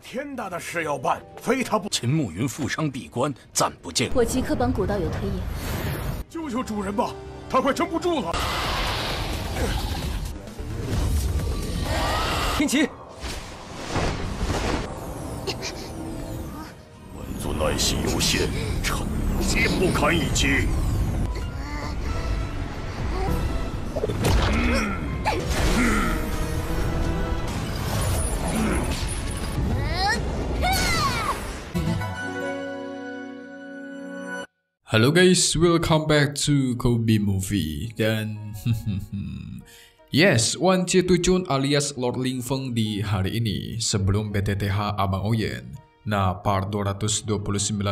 天大的事要办，非他不。秦慕云负伤闭关，暂不见。我即刻帮古道友推演。救救主人吧，他快撑不住了。天启，本尊耐性有限，臣绝不堪一击。Halo guys, welcome back to Kobe Movie. Dan yes, Wan Chetujun alias Lord Ling Feng di hari ini sebelum BTTH Abang Oyen. Nah, part 229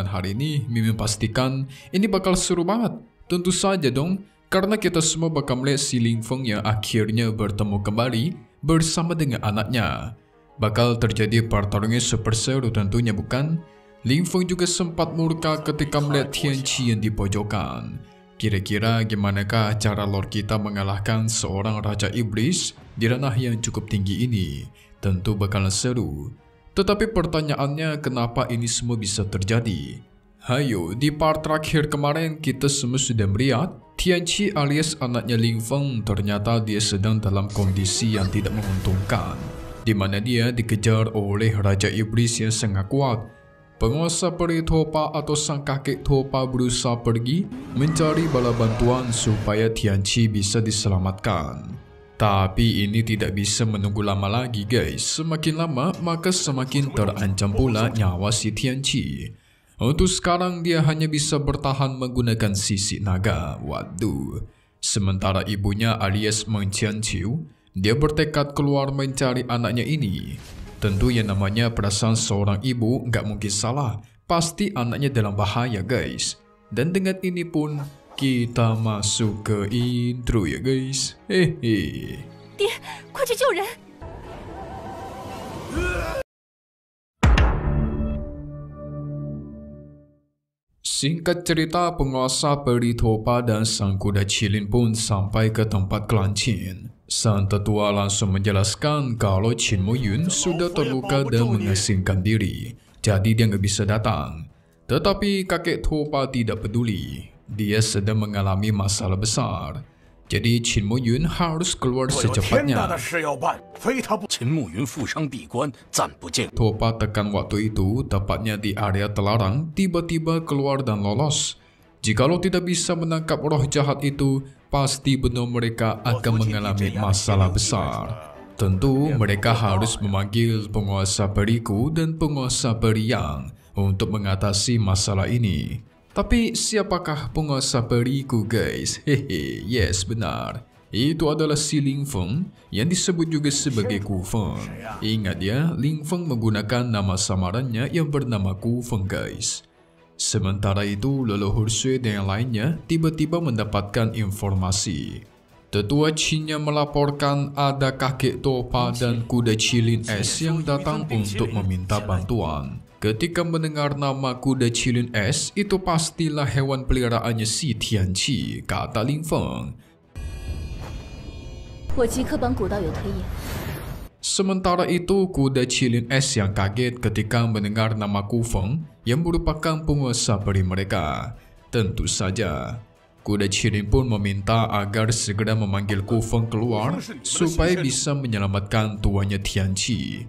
hari ini Mimin pastikan ini bakal seru banget. Tentu saja dong, karena kita semua bakal melihat si Ling Feng yang akhirnya bertemu kembali bersama dengan anaknya. Bakal terjadi pertarungan super seru tentunya, bukan? Ling Feng juga sempat murka ketika melihat Tianqi yang di pojokan. Kira-kira gimanakah cara Lord kita mengalahkan seorang Raja Iblis di ranah yang cukup tinggi ini? Tentu bakalan seru. Tetapi pertanyaannya, kenapa ini semua bisa terjadi? Hayo, di part terakhir kemarin kita semua sudah melihat Tianqi alias anaknya Ling Feng ternyata dia sedang dalam kondisi yang tidak menguntungkan, di mana dia dikejar oleh Raja Iblis yang sangat kuat. Penguasa peri Topa atau sang kakek Topa berusaha pergi mencari bala bantuan supaya Tianqi bisa diselamatkan. Tapi ini tidak bisa menunggu lama lagi guys. Semakin lama maka semakin terancam pula nyawa si Tianqi. Untuk sekarang dia hanya bisa bertahan menggunakan sisik naga. Waduh. Sementara ibunya alias Meng Qianqiu, dia bertekad keluar mencari anaknya ini. Tentu yang namanya perasaan seorang ibu nggak mungkin salah. Pasti anaknya dalam bahaya guys. Dan dengan ini pun kita masuk ke intro ya guys. Hehe. 爹，快去救人！ Singkat cerita, penguasa peri Topa dan sang kuda Qilin pun sampai ke tempat klan Qin. Sang tetua langsung menjelaskan kalau Qin Muyun sudah terluka dan mengasingkan diri, jadi dia nggak bisa datang. Tetapi kakek Topa tidak peduli, dia sedang mengalami masalah besar. Jadi Qin Muyun harus keluar secepatnya. Qin Muyun负伤闭关，暂不见。 Topa tekan waktu itu, tepatnya di area terlarang, tiba-tiba keluar dan lolos. Jikalau tidak bisa menangkap roh jahat itu, pasti benar mereka akan mengalami masalah besar. Tentu mereka harus memanggil penguasa periku dan penguasa peri yang untuk mengatasi masalah ini. Tapi siapakah penguasa periku guys? Hehe, yes benar. Itu adalah si Ling Feng yang disebut juga sebagai Ku Feng. Ingat ya, Ling Feng menggunakan nama samarannya yang bernama Ku Feng guys. Sementara itu, leluhur Sui dan yang lainnya tiba-tiba mendapatkan informasi. Tetua Qinnya melaporkan ada kakek Topa dan kuda Qilin S yang datang untuk meminta bantuan. Ketika mendengar nama kuda Qilin S, itu pastilah hewan peliharaannya si Tianqi, kata Ling Feng. 我即刻帮古道友推演。 Sementara itu, kuda Qilin S yang kaget ketika mendengar nama Ku Feng yang merupakan penguasa peri mereka. Tentu saja, kuda Qilin pun meminta agar segera memanggil Ku Feng keluar supaya bisa menyelamatkan tuannya Tianqi.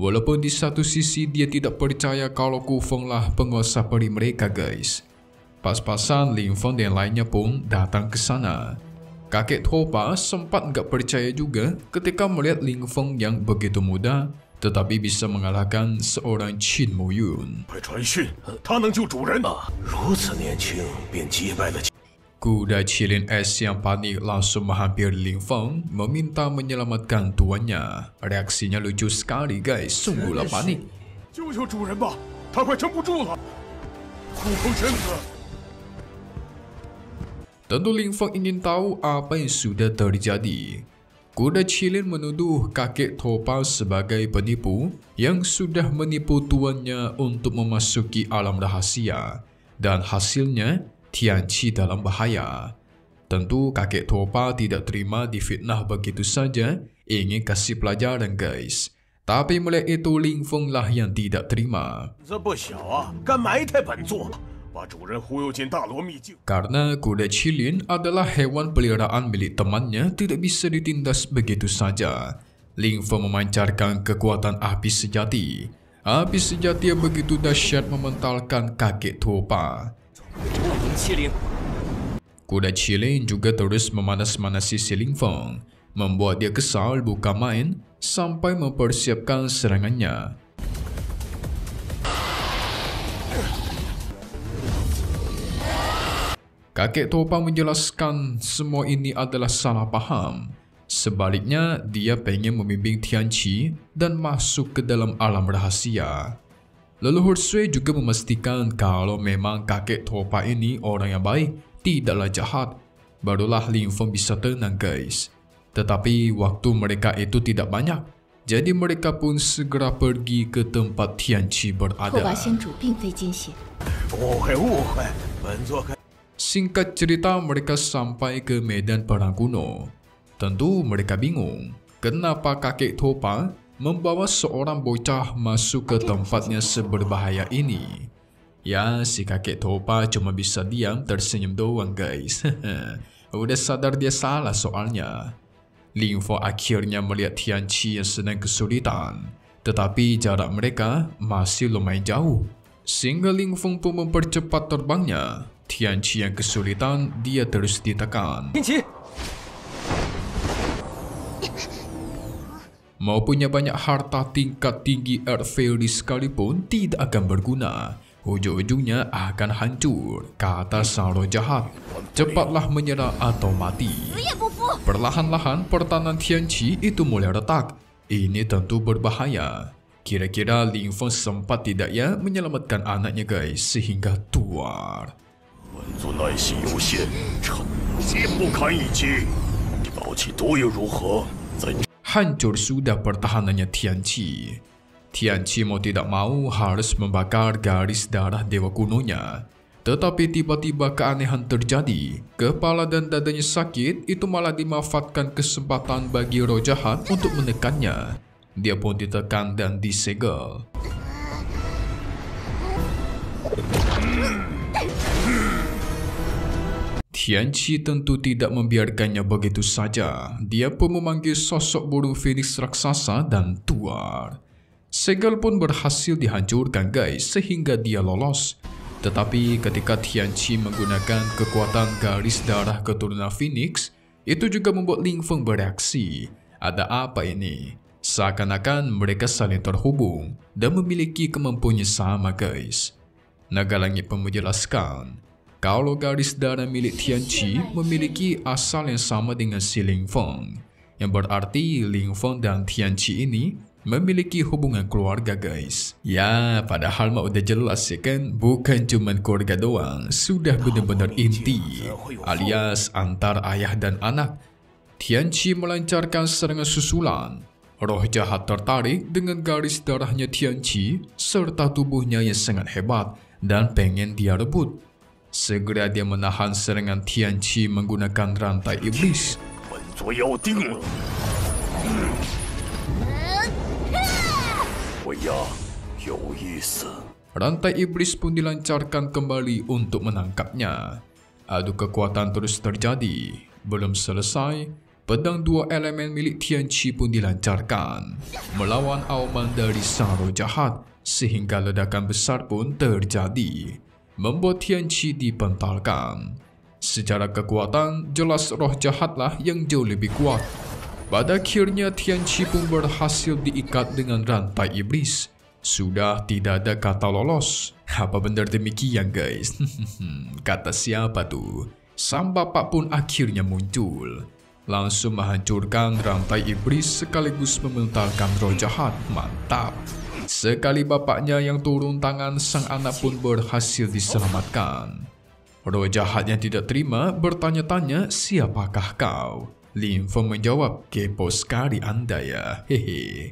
Walaupun di satu sisi dia tidak percaya kalau Ku Feng lah penguasa peri mereka guys. Pas-pasan Ling Feng dan lainnya pun datang ke sana. Kakek Topa sempat nggak percaya juga ketika melihat Ling Feng yang begitu muda tetapi bisa mengalahkan seorang Qin Muyun. Kuda Qilin S yang panik langsung menghampiri Ling Feng meminta menyelamatkan tuannya. Reaksinya lucu sekali guys, sungguhlah panik. Tentu Ling Feng ingin tahu apa yang sudah terjadi. Kuda Qilin menuduh kakek Topa sebagai penipu yang sudah menipu tuannya untuk memasuki alam rahasia. Dan hasilnya, Tianqi dalam bahaya. Tentu kakek Topa tidak terima difitnah begitu saja, ingin kasih pelajaran guys. Tapi melihat itu Ling Feng lah yang tidak terima. 这不小啊，敢埋汰本座，把主人忽悠进大罗秘境。 Karena kuda cilin adalah hewan peliharaan milik temannya, tidak bisa ditindas begitu saja. Ling Feng memancarkan kekuatan api sejati. Api sejati yang begitu dahsyat mementalkan kakek Topa. Kuda cilin juga terus memanas-manasi si Ling Feng, membuat dia kesal bukan main sampai mempersiapkan serangannya. Kakek Topa menjelaskan semua ini adalah salah paham. Sebaliknya, dia pengen membimbing Tianqi dan masuk ke dalam alam rahasia. Leluhur Sui juga memastikan kalau memang kakek Topa ini orang yang baik, tidaklah jahat. Barulah Ling Feng bisa tenang guys. Tetapi waktu mereka itu tidak banyak. Jadi mereka pun segera pergi ke tempat Tianqi 拓跋 berada. 先主并非奸邪，误会误会，本座该 Singkat cerita, mereka sampai ke medan perang kuno. Tentu mereka bingung, kenapa kakek Topa membawa seorang bocah masuk ke tempatnya seberbahaya ini. Ya, si kakek Topa cuma bisa diam tersenyum doang guys. Udah sadar dia salah soalnya. Ling Feng akhirnya melihat Tianqi yang sedang kesulitan. Tetapi jarak mereka masih lumayan jauh. Sehingga Ling Feng pun mempercepat terbangnya. Tianqi yang kesulitan, dia terus ditekan. 天启， Mau punya banyak harta tingkat tinggi Earth Fairy sekalipun tidak akan berguna. Ujung-ujungnya akan hancur, kata sang roh jahat. Cepatlah menyerah atau mati. 死也不服！ Perlahan-lahan pertahanan Tianqi itu mulai retak. Ini tentu berbahaya. Kira-kira Ling Feng sempat tidak ya menyelamatkan anaknya guys sehingga tuar. 本座耐性有限，惩戒不堪一击。宝器多又如何？在 Hancur sudah pertahanannya Tianqi. Tianqi mau tidak mau harus membakar garis darah dewa kunonya. Tetapi tiba-tiba keanehan terjadi. Kepala dan dadanya sakit, itu malah dimanfaatkan kesempatan bagi roh jahat untuk menekannya. Dia pun ditekan dan disegel. Tianqi tentu tidak membiarkannya begitu saja. Dia pun memanggil sosok burung Phoenix raksasa dan tuar. Segel pun berhasil dihancurkan guys sehingga dia lolos. Tetapi ketika Tianqi menggunakan kekuatan garis darah keturunan Phoenix, itu juga membuat Ling Feng bereaksi. Ada apa ini? Seakan-akan mereka saling terhubung dan memiliki kemampuan yang sama guys. Naga Langit pun menjelaskan, kalau garis darah milik Tianqi memiliki asal yang sama dengan si Ling Feng, yang berarti Ling Feng dan Tianqi ini memiliki hubungan keluarga guys. Ya, padahal mah udah jelas ya kan, bukan cuma keluarga doang, sudah benar-benar inti, alias antar ayah dan anak. Tianqi melancarkan serangan susulan. Roh jahat tertarik dengan garis darahnya Tianqi serta tubuhnya yang sangat hebat dan pengen dia rebut. Segera dia menahan serangan Tianqi menggunakan rantai iblis. 本座要定了。我呀，有意思。 Rantai iblis pun dilancarkan kembali untuk menangkapnya. Adu kekuatan terus terjadi. Belum selesai, pedang dua elemen milik Tianqi pun dilancarkan melawan auman dari sang roh jahat sehingga ledakan besar pun terjadi, membuat Tianqi dipentalkan. Secara kekuatan, jelas roh jahatlah yang jauh lebih kuat. Pada akhirnya Tianqi pun berhasil diikat dengan rantai iblis. Sudah tidak ada kata lolos. Apa benar demikian guys? Kata siapa tuh? Sang bapak pun akhirnya muncul. Langsung menghancurkan rantai iblis sekaligus mementalkan roh jahat. Mantap. Sekali bapaknya yang turun tangan, sang anak pun berhasil diselamatkan. Roh jahat yang tidak terima bertanya-tanya, siapakah kau? Ling Feng menjawab, kepo sekali anda ya, hehe.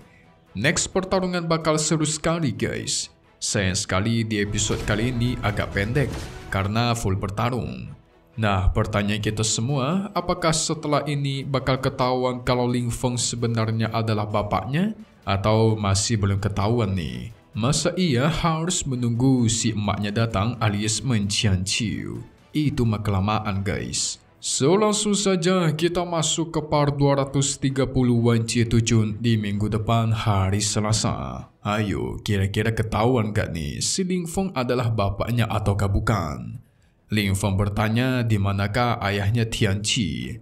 Next pertarungan bakal seru sekali guys. Sayang sekali di episode kali ini agak pendek karena full bertarung. Nah, pertanyaan kita semua, apakah setelah ini bakal ketahuan kalau Ling Feng sebenarnya adalah bapaknya Atau masih belum ketahuan nih? Masa ia harus menunggu si emaknya datang alias mencianciu? Itu mah kelamaan guys. So langsung saja kita masuk ke part 230 Wan Cie Tu Jun di minggu depan hari Selasa. Ayo, kira-kira ketahuan gak nih si Ling Feng adalah bapaknya ataukah bukan? Ling Feng bertanya di manakah ayahnya Tianqi.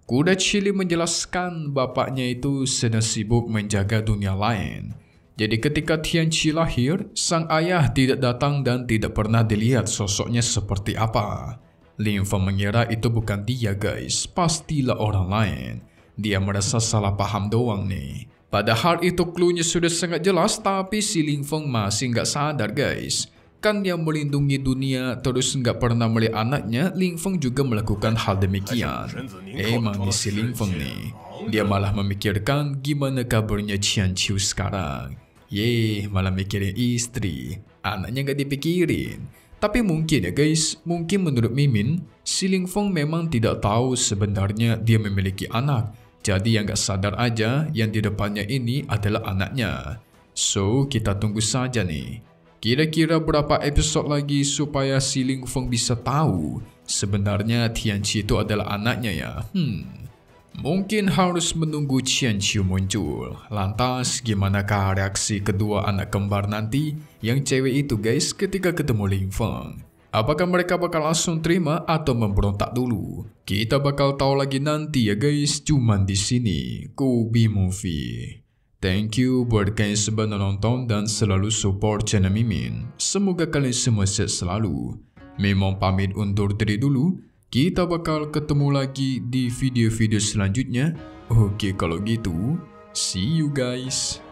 Kuda Cili menjelaskan bapaknya itu sedang sibuk menjaga dunia lain. Jadi ketika Tianqi lahir, sang ayah tidak datang dan tidak pernah dilihat sosoknya seperti apa. Ling Feng mengira itu bukan dia guys, pastilah orang lain. Dia merasa salah paham doang nih. Padahal itu cluenya sudah sangat jelas, tapi si Ling Feng masih nggak sadar guys. Kan yang melindungi dunia terus nggak pernah melihat anaknya, Ling Feng juga melakukan hal demikian. Emang si Ling Feng nih, dia malah memikirkan gimana kabarnya Tianqiu sekarang. Malah mikirin istri, anaknya nggak dipikirin. Tapi mungkin ya guys, mungkin menurut Mimin, si Ling Feng memang tidak tahu sebenarnya dia memiliki anak. Jadi yang nggak sadar aja yang di depannya ini adalah anaknya. So kita tunggu saja nih. Kira-kira berapa episode lagi supaya si Ling Feng bisa tahu sebenarnya Tianqi itu adalah anaknya ya? Mungkin harus menunggu Tianqi muncul. Lantas gimanakah reaksi kedua anak kembar nanti yang cewek itu guys ketika ketemu Ling Feng? Apakah mereka bakal langsung terima atau memberontak dulu? Kita bakal tahu lagi nanti ya guys, cuman di sini Kobe Movie. Thank you buat kalian semua nonton dan selalu support channel Mimin. Semoga kalian semua sehat selalu. Memang pamit undur diri dulu. Kita bakal ketemu lagi di video-video selanjutnya. Oke kalau gitu, see you guys.